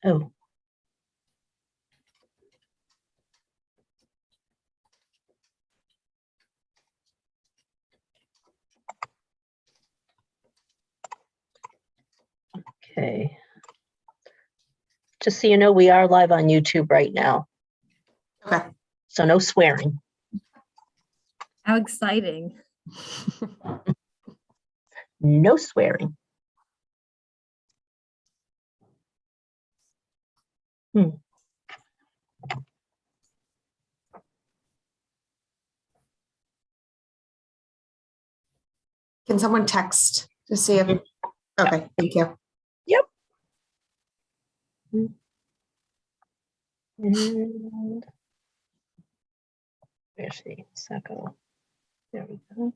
Oh. Okay. Just so you know, we are live on YouTube right now, Okay. so no swearing. How exciting. No swearing. Can someone text to see if, okay, thank you. Yep. And where's the Sacco? There we go.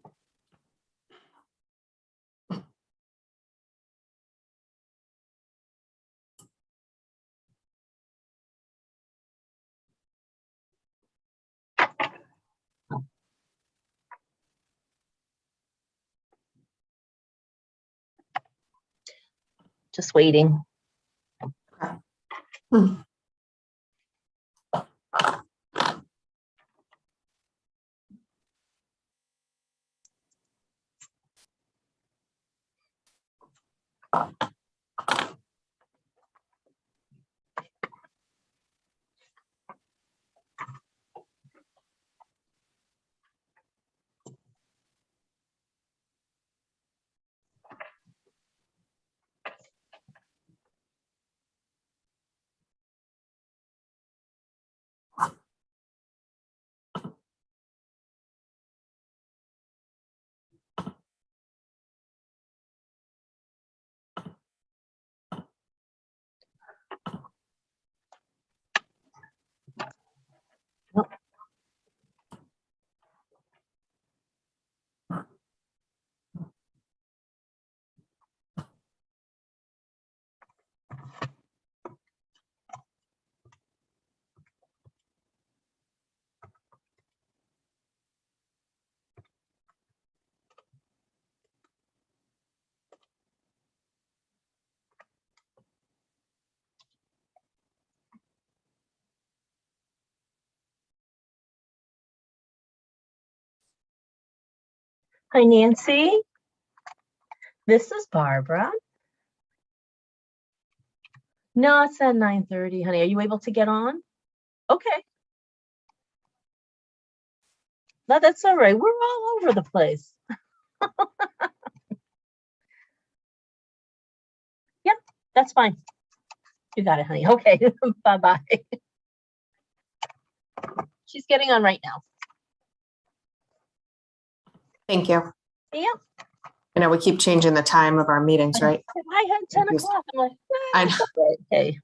Just waiting. Okay. Hmm. Hi, Nancy. This is Barbara. No, it's at 9:30, honey. Are you able to get on? Okay. No, that's all right. We're all over the place. Yep, that's fine. You got it, honey. Okay, bye-bye. She's getting on right now. Thank you. Yeah, I know we keep changing the time of our meetings, right? I had 10 Yes. o'clock. I'm like, I well, know. okay.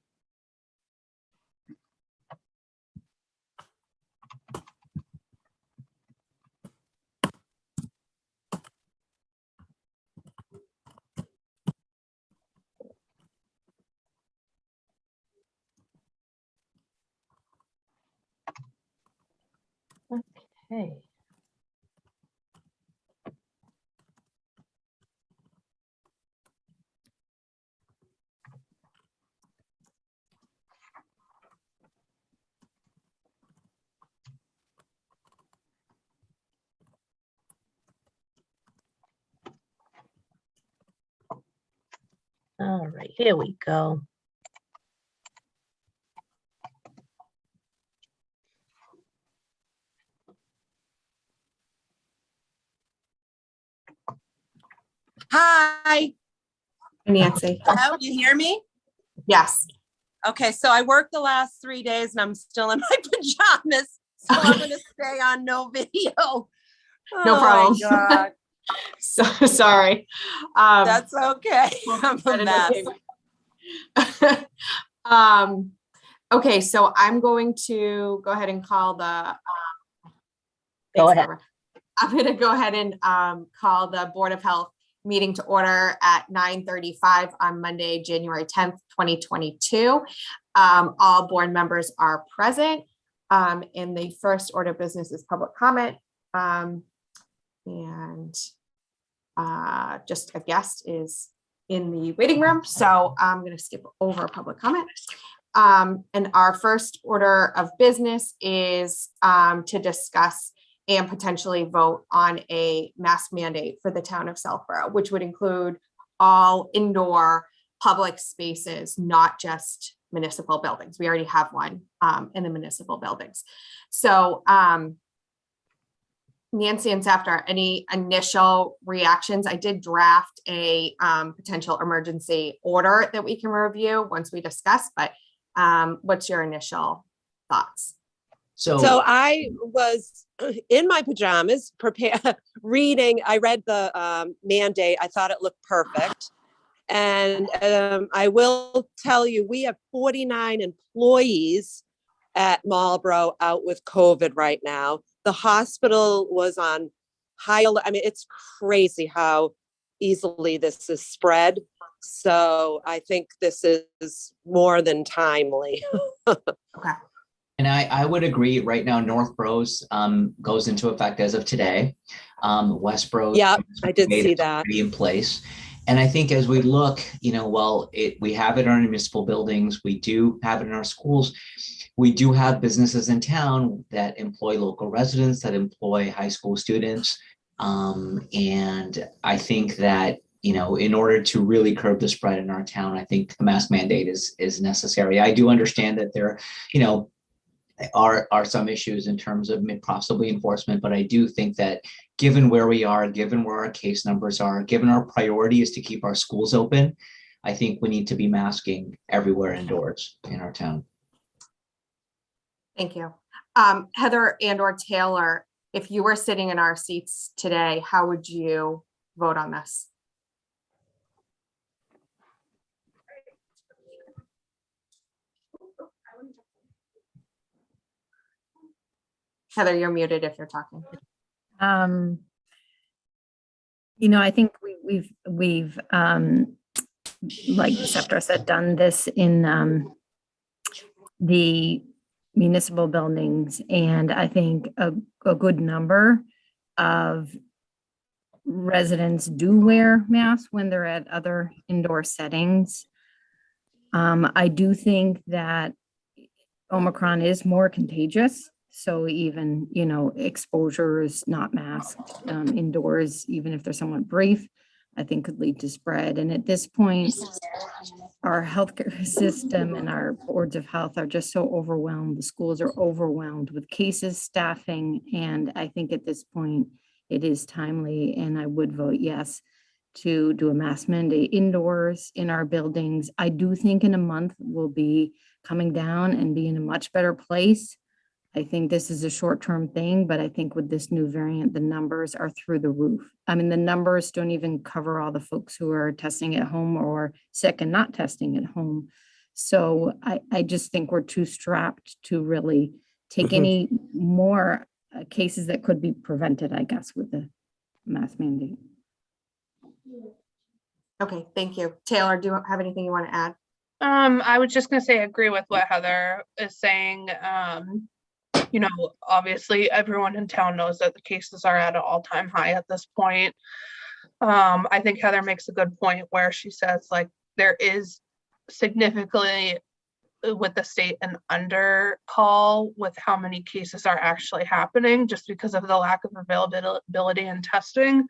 Okay. All right, here we go. Hi, Nancy. hello, you hear me? Yes. Okay, so I worked the last 3 days and I'm still in my pajamas, so I'm gonna stay on no video. No Oh my problem. God, So sorry. that's okay. I'm a mess. Okay, so I'm going to go ahead and call the Go thanks, ahead. Barbara. I'm going to go ahead and call the Board of Health meeting to order at 9:35 on Monday, January 10th, 2022. All board members are present. And the first order of business is public comment. And just a guest is in the waiting room, so I'm going to skip over public comment. And our first order of business is to discuss and potentially vote on a mask mandate for the town of Southborough, which would include all indoor public spaces, not just municipal buildings. We already have one in the municipal buildings. So Nancy and Safdar, any initial reactions? I did draft a potential emergency order that we can review once we discuss, but what's your initial thoughts? So I was in my pajamas, reading. I read the mandate. I thought it looked perfect. And I will tell you, we have 49 employees at Marlborough out with COVID right now. The hospital was on high alert. I mean, it's crazy how easily this is spread. So I think this is more than timely. Okay. And I would agree right now, Northborough's goes into effect as of today. Westborough. Yeah, I did see that. Already in place. And I think as we look, we have it in our municipal buildings, we do have it in our schools. We do have businesses in town that employ local residents, that employ high school students. And I think that, in order to really curb the spread in our town, I think the mask mandate is necessary. I do understand that there, are some issues in terms of possibly enforcement, but I do think that given where we are, given where our case numbers are, given our priority is to keep our schools open, I think we need to be masking everywhere indoors in our town. Thank you. Heather and/or Taylor, if you were sitting in our seats today, how would you vote on this? Heather, you're muted if you're talking. I think we've like Safdar said, done this in the municipal buildings, and I think a good number of residents do wear masks when they're at other indoor settings. I do think that Omicron is more contagious. So even, exposure is not masked indoors, even if they're somewhat brief, I think could lead to spread. And at this point, our healthcare system and our boards of health are just so overwhelmed. The schools are overwhelmed with cases, staffing. And I think at this point, it is timely. And I would vote yes to do a mask mandate indoors in our buildings. I do think in a month we'll be coming down and be in a much better place. I think this is a short-term thing, but I think with this new variant, the numbers are through the roof. I mean, the numbers don't even cover all the folks who are testing at home or sick and not testing at home. So I just think we're too strapped to really take any more cases that could be prevented, I guess, with the mask mandate. Okay, thank you. Taylor, do you have anything you want to add? I was just going to say, I agree with what Heather is saying. Obviously everyone in town knows that the cases are at an all-time high at this point. I think Heather makes a good point where she says, like, there is significantly with the state an under call with how many cases are actually happening just because of the lack of availability and testing.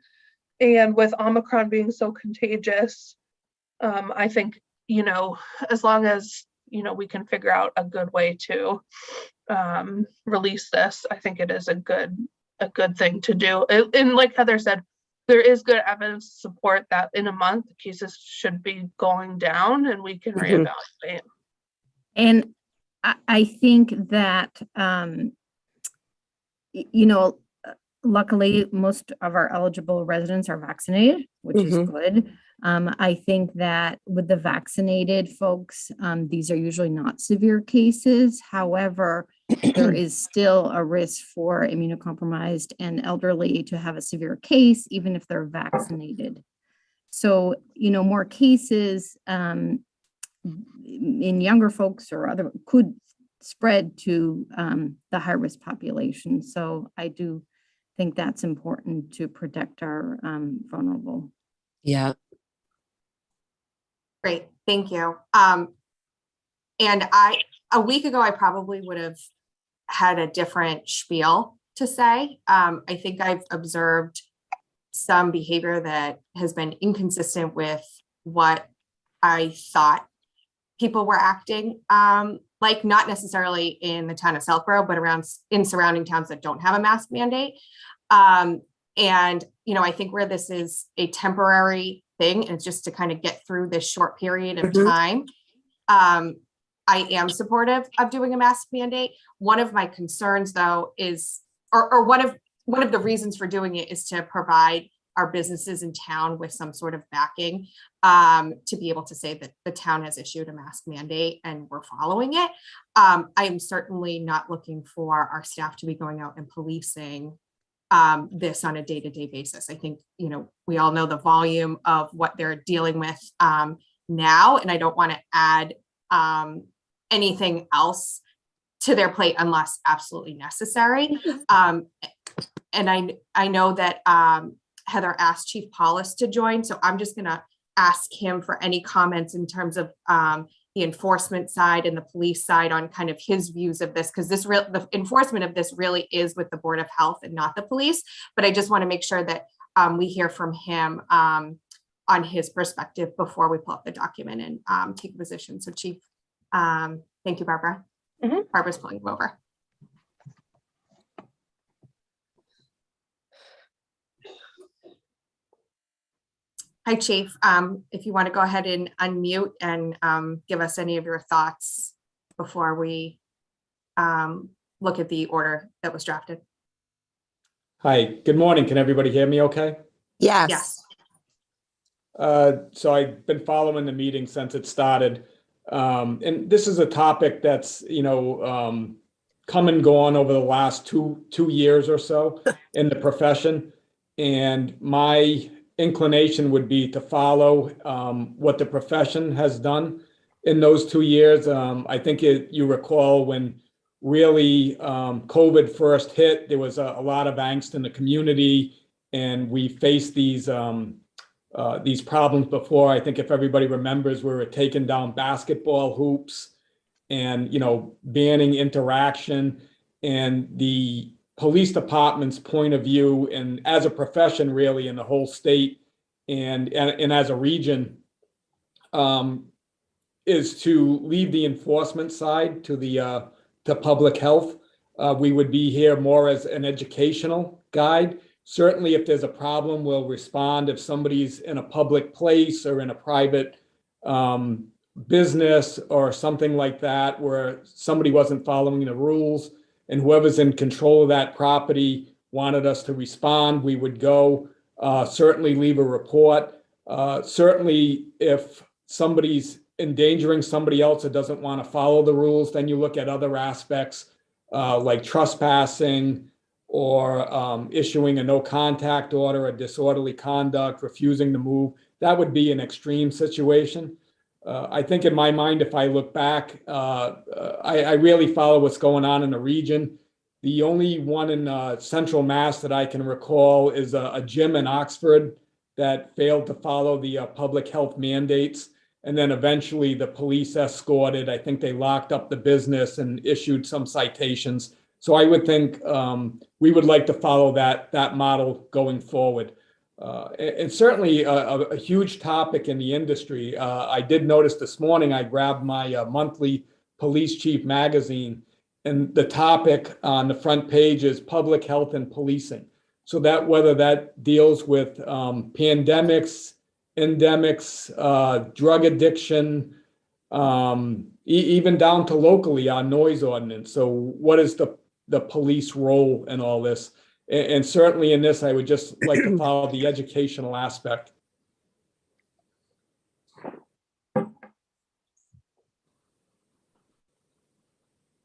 And with Omicron being so contagious, I think, as long as, we can figure out a good way to release this, I think it is a good thing to do. And like Heather said, there is good evidence to support that in a month, the cases should be going down and we can reevaluate. And I think that, luckily, most of our eligible residents are vaccinated, which is good. I think that with the vaccinated folks, these are usually not severe cases. However, there is still a risk for immunocompromised and elderly to have a severe case, even if they're vaccinated. So, more cases in younger folks or other could spread to the high-risk population. So I do think that's important to protect our vulnerable. Yeah. Great, thank you. And a week ago, I probably would have had a different spiel to say. I think I've observed some behavior that has been inconsistent with what I thought people were acting like, not necessarily in the town of Southborough, but in surrounding towns that don't have a mask mandate. And, I think where this is a temporary thing, and it's just to kind of get through this short period of time. I am supportive of doing a mask mandate. One of my concerns, though, is, or one of the reasons for doing it is to provide our businesses in town with some sort of backing, to be able to say that the town has issued a mask mandate and we're following it. I am certainly not looking for our staff to be going out and policing this on a day-to-day basis. I think, we all know the volume of what they're dealing with now, and I don't want to add anything else to their plate unless absolutely necessary. And I know that Heather asked Chief Paulus to join, so I'm just going to ask him for any comments in terms of the enforcement side and the police side on kind of his views of this, because the enforcement of this really is with the Board of Health and not the police. But I just want to make sure that we hear from him on his perspective before we pull up the document and take a position. So Chief, thank you, Barbara. Barbara's pulling you over. Hi, Chief. If you want to go ahead and unmute and give us any of your thoughts before we look at the order that was drafted. Hi, good morning. Can everybody hear me okay? Yes. So I've been following the meeting since it started. And this is a topic that's, come and gone over the last two years or so in the profession. And my inclination would be to follow what the profession has done in those 2 years. I think you recall when really COVID first hit, there was a lot of angst in the community, and we faced these problems before. I think if everybody remembers, we were taking down basketball hoops and, banning interaction, and the police department's point of view, and as a profession really in the whole state and as a region, is to leave the enforcement side to public health. We would be here more as an educational guide. Certainly, if there's a problem, we'll respond. If somebody's in a public place or in a private business or something like that, where somebody wasn't following the rules and whoever's in control of that property wanted us to respond, we would go, certainly leave a report. Certainly, if somebody's endangering somebody else that doesn't want to follow the rules, then you look at other aspects like trespassing, or issuing a no contact order, a disorderly conduct, refusing to move. That would be an extreme situation. I think in my mind, if I look back, I really follow what's going on in the region. The only one in Central Mass that I can recall is a gym in Oxford that failed to follow the public health mandates. And then eventually the police escorted, I think they locked up the business and issued some citations. So I would think we would like to follow that model going forward. And certainly a huge topic in the industry. I did notice this morning, I grabbed my monthly Police Chief magazine, and the topic on the front page is public health and policing. So that whether that deals with pandemics, endemics, drug addiction, even down to locally on noise ordinance. So what is the police role in all this? And certainly in this, I would just like to follow the educational aspect.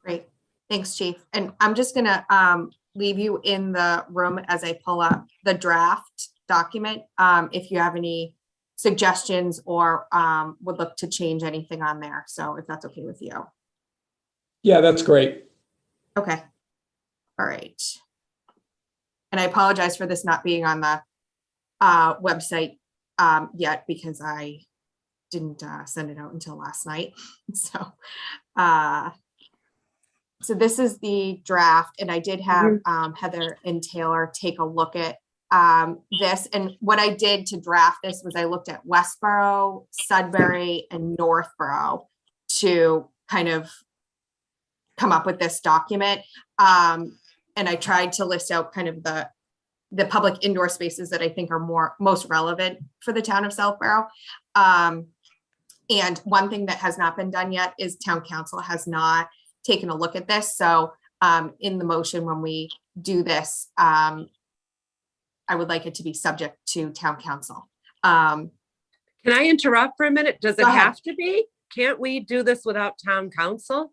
Great. Thanks, Chief. And I'm just going to leave you in the room as I pull up the draft document. If you have any suggestions or would look to change anything on there. So if that's okay with you. Yeah, that's great. Okay. All right. And I apologize for this not being on the website yet, because I didn't send it out until last night. So this is the draft, and I did have Heather and Taylor take a look at this. And what I did to draft this was I looked at Westboro, Sudbury, and Northborough to kind of come up with this document. And I tried to list out kind of the public indoor spaces that I think are most relevant for the town of Southborough. And one thing that has not been done yet is town council has not taken a look at this. So in the motion, when we do this, I would like it to be subject to town council. Can I interrupt for a minute? Does it Go ahead. have to be? Can't we do this without town council?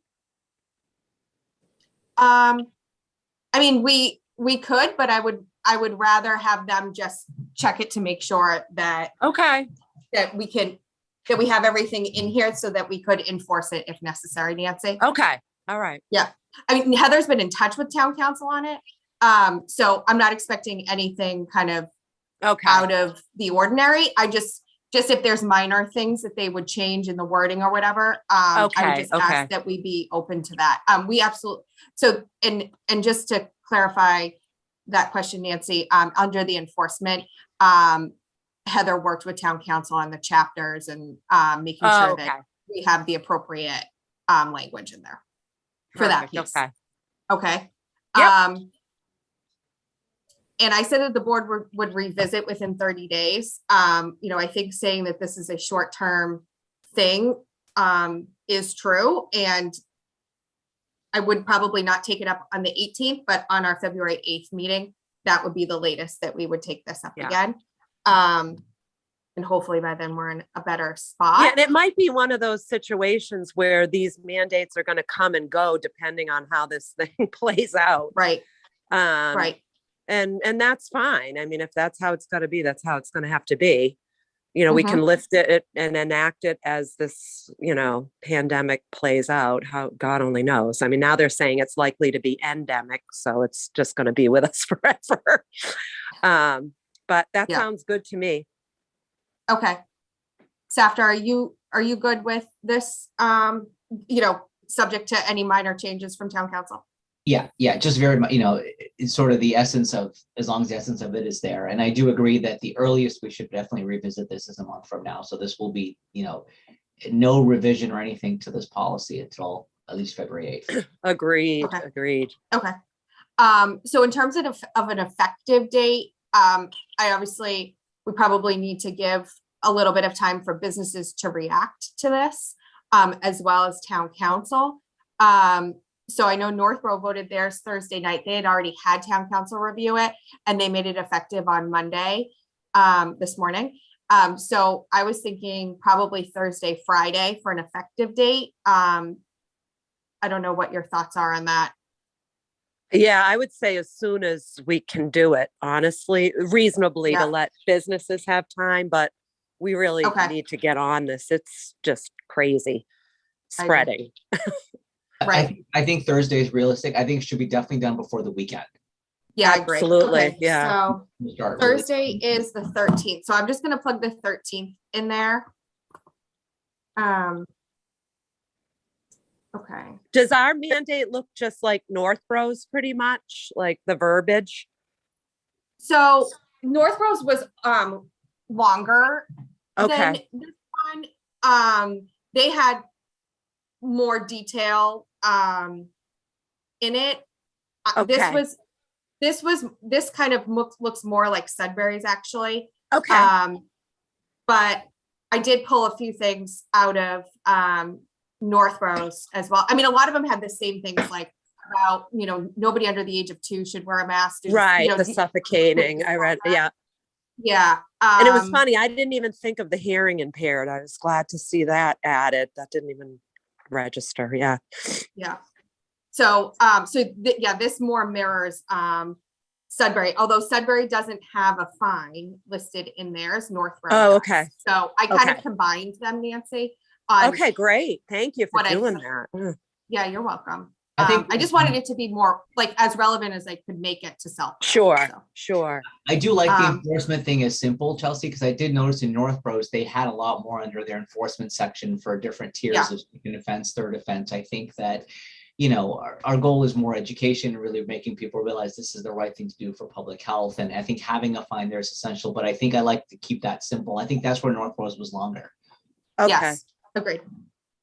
I mean, we could, but I would rather have them just check it to make sure that Okay. we have everything in here so that we could enforce it if necessary, Nancy. Okay. All right. I mean, Heather's been in touch with town council on it. So I'm not expecting anything kind of Okay. out of the ordinary. I just if there's minor things that they would change in the wording or whatever, I would Okay, just okay. ask that we be open to that. We absolutely, so, and just to clarify that question, Nancy, under the enforcement, Heather worked with town council on the chapters and making Oh, sure okay. that we have the appropriate language in there for that Perfect. piece. Okay. Okay. Yep. And I said that the board would revisit within 30 days. I think saying that this is a short-term thing is true. And I would probably not take it up on the 18th, but on our February 8th meeting, that would be the latest that we would take this up Yeah. again. And hopefully by then we're in a better spot. Yeah, and it might be one of those situations where these mandates are going to come and go depending on how this thing plays out. Right, Um, right. And that's fine. I mean, if that's how it's got to be, that's how it's going to have to be. We can lift it and enact it as this, pandemic plays out. How God only knows. I mean, now they're saying it's likely to be endemic, so it's just going to be with us forever. But that Yeah. sounds good to me. Okay. Safta, are you good with this? Subject to any minor changes from town council? Yeah, just very much, it's sort of the essence of, as long as the essence of it is there. And I do agree that the earliest we should definitely revisit this is a month from now. So this will be, no revision or anything to this policy until at least February 8th. Agreed. Okay. Agreed. Okay. So in terms of an effective date, we probably need to give a little bit of time for businesses to react to this, as well as town council. So I know Northborough voted theirs Thursday night. They had already had town council review it and they made it effective on Monday, this morning. So I was thinking probably Thursday, Friday for an effective date. I don't know what your thoughts are on that. Yeah, I would say as soon as we can do it, honestly, reasonably Yeah. to let businesses have time, but we really Okay. need to get on this. It's just crazy I agree. spreading. Right. I think Thursday is realistic. I think it should be definitely done before the weekend. Yeah, I agree. Absolutely, Okay, yeah. So We'll start really- Thursday is the 13th. So I'm just gonna plug the 13th in there. Okay. Does our mandate look just like Northborough's pretty much, like the verbiage? So Northborough's was longer than Okay, this one. They had more detail in it. Okay. This kind of looks more like Sudbury's actually. okay, But I did pull a few things out of Northborough's as well. I mean, a lot of them had the same things like about, nobody under the age of 2 should wear a mask. There's, right, the suffocating, I read, yeah. Yeah. And it was funny, I didn't even think of the hearing impaired. I was glad to see that added. That didn't even register, yeah. Yeah. So, this more mirrors Sudbury, although Sudbury doesn't have a fine listed in theirs, Northborough Oh, does. okay. So I kind of Okay. combined them, Nancy. on- Okay, great. Thank you for What I doing said. that. Yeah, you're welcome. I think I just wanted it to be more like as relevant as I could make it to South. Sure, So. sure. I do like the Um, enforcement thing is simple, Chelsea, because I did notice in Northborough, they had a lot more under their enforcement section for different tiers Yeah. of second offense, third offense. I think that, you know, our goal is more education, really making people realize this is the right thing to do for public health. And I think having a fine there is essential, but I think I like to keep that simple. I think that's where Northborough's was longer. Okay. Yes, agreed.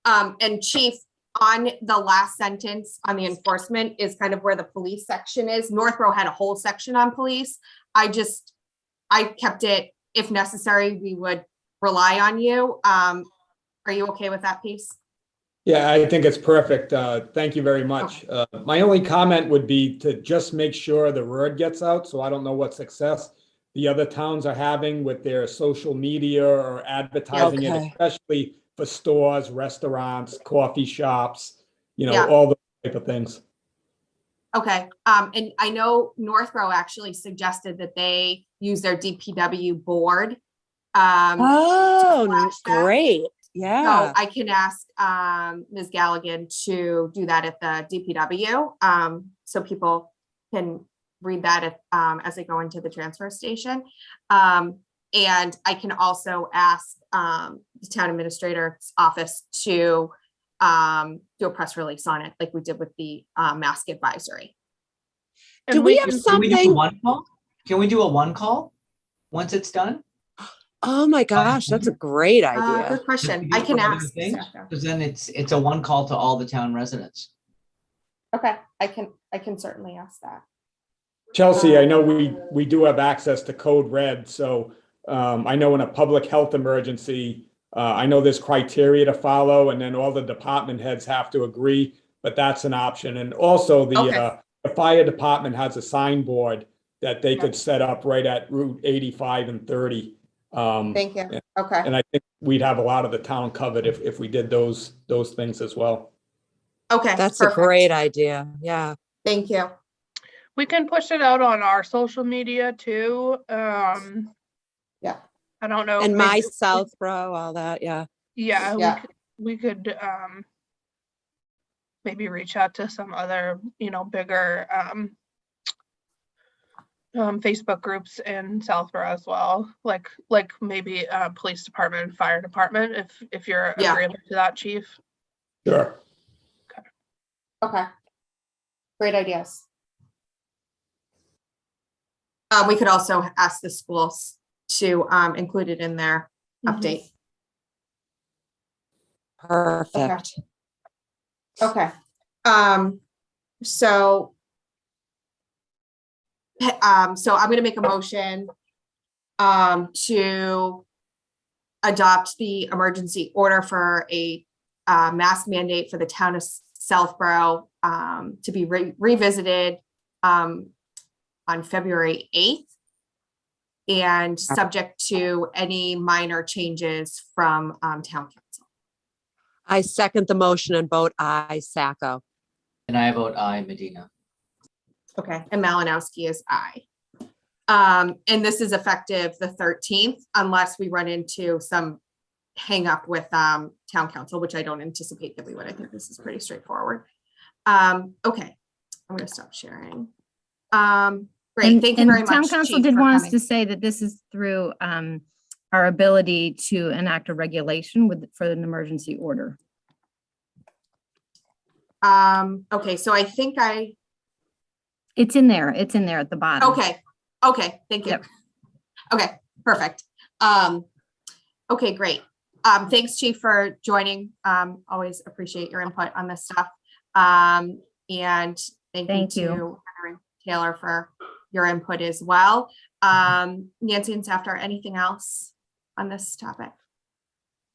And Chief, on the last sentence on the enforcement is kind of where the police section is. Northborough had a whole section on police. I kept it, if necessary, we would rely on you. Are you okay with that piece? Yeah, I think it's perfect. Thank you very much. My only comment would be to just make sure the word gets out. So I don't know what success the other towns are having with their social media or advertising it, Okay. especially for stores, restaurants, coffee shops, you know, Yeah. all those type of things. Okay, and I know Northborough actually suggested that they use their DPW board. Oh, flash that. great. So Yeah. I can ask Ms. Galligan to do that at the DPW, so people can read that as they go into the transfer station. And I can also ask the town administrator's office to do a press release on it, like we did with the mask advisory. And Do we have can- Can we do a something? one call? Can we do a one call once it's done? Oh my gosh, that's a great idea. Good question. I can ask. Sarah. Because then it's a one call to all the town residents. Okay, I can certainly ask that. Chelsea, I know we do have access to code red, so I know in a public health emergency, I know there's criteria to follow, and then all the department heads have to agree, but that's an option. And also Okay. the fire department has a signboard that they Yeah. could set up right at Route 85 and 30. Thank you. Okay. And I think we'd have a lot of the town covered if we did those things as well. Okay. That's a perfect. great idea. Yeah. Thank you. We can push it out on our social media too. Yeah. I don't know. And my maybe- Southborough, all that. Yeah. Yeah, Yeah. we could maybe reach out to some other, bigger Facebook groups in Southborough as well, like maybe police department and fire department, if you're Yeah. agreeable to that, Chief. Sure. Okay. Great ideas. We could also ask the schools to include it in their update. Perfect. Okay. So I'm going to make a motion to adopt the emergency order for a mask mandate for the town of Southborough to be revisited on February 8th and subject to any minor changes from town council. I second the motion and vote aye, Sacco. And I vote aye, Medina. Okay, and Malinowski is aye. And this is effective the 13th unless we run into some hang up with town council, which I don't anticipate that we would. I think this is pretty straightforward. Okay, I'm gonna stop sharing. Great, thank you very much. Town council Chief, did for want us coming. to say that this is through our ability to enact a regulation for an emergency order. Okay, so I think It's in there. It's in there at the bottom. okay, thank you. Yep. Okay, perfect. Okay, great. Thanks, Chief, for joining. Always appreciate your input on this stuff. And thank you to Heather and Taylor for your input as well. Nancy and Safter, anything else on this topic?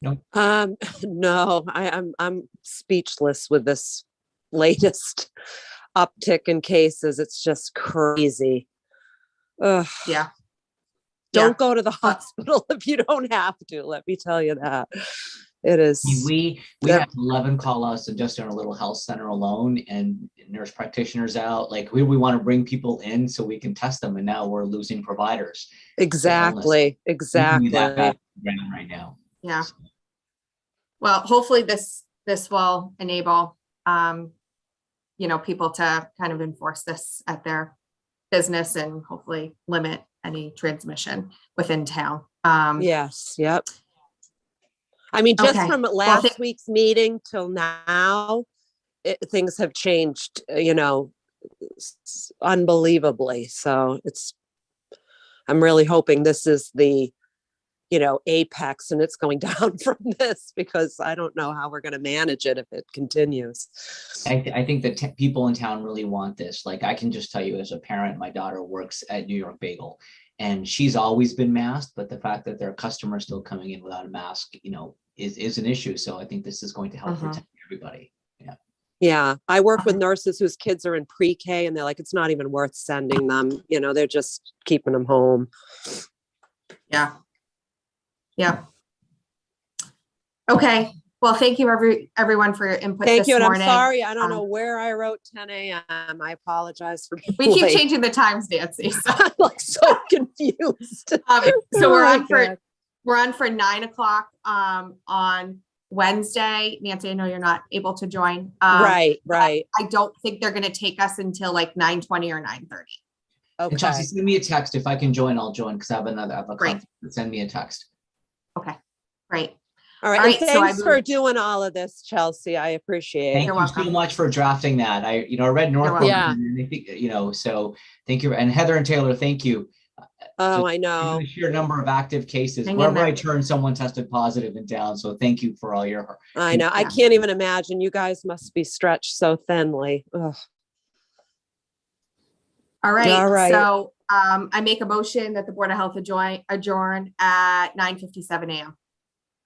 No, I'm speechless with this latest uptick in cases. It's just crazy. Ugh. Yeah. Don't go to the hospital if you don't have to. Let me tell you that. It is. We have 11 call outs just in our little health center alone, and nurse practitioners out. Like we want to bring people in so we can test them, and now we're losing providers. Exactly. We Exactly. need that back right now. Yeah. Well, hopefully this will enable people to kind of enforce this at their business and hopefully limit any transmission within town. Yes, yep. I mean, just Okay. from Well, last week's meeting till now, things have changed, unbelievably. So I'm really hoping this is the, apex and it's going down from this, because I don't know how we're going to manage it if it continues. I think that people in town really want this. Like, I can just tell you as a parent, my daughter works at New York Bagel and she's always been masked, but the fact that there are customers still coming in without a mask, is an issue. So I think this is going to help protect everybody. Yeah. Yeah. I work with nurses whose kids are in pre-K and they're like, it's not even worth sending them. They're just keeping them home. Yeah. Yeah. Okay. Well, thank you everyone for your input Thank this you. And morning. I'm sorry. I don't know where I wrote 10 a.m. I apologize for being We keep late. changing the times, Nancy. So, I'm like so confused. so we're Oh, on for God. 9:00 on Wednesday. Nancy, I know you're not able to join. Right. I don't think they're going to take us until like 9:20 or 9:30. And Chelsea, Okay. send me a text. If I can join, I'll join because I have a Great. conflict. Send me a text. Okay, great. All right. All right, And so I thanks for moved- doing all of this, Chelsea. I appreciate Thank it. You're you so welcome. much for drafting that. I read Norfolk. welcome. And I think, so thank you. And Heather and Taylor, thank you. Oh, I Given know. the sheer number of active cases, Hang in wherever I there. turn, someone tested positive in town. So thank you for all your. I know. I Yeah. can't even imagine. You guys must be stretched so thinly. Ugh. All right. All right. So I make a motion that the Board of Health adjourn at 9:57 a.m.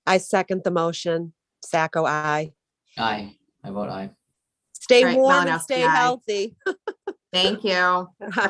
I second the motion. Sacco, aye. Aye, I vote aye. Stay All right, warm and Malinowski, stay aye. healthy. Thank you.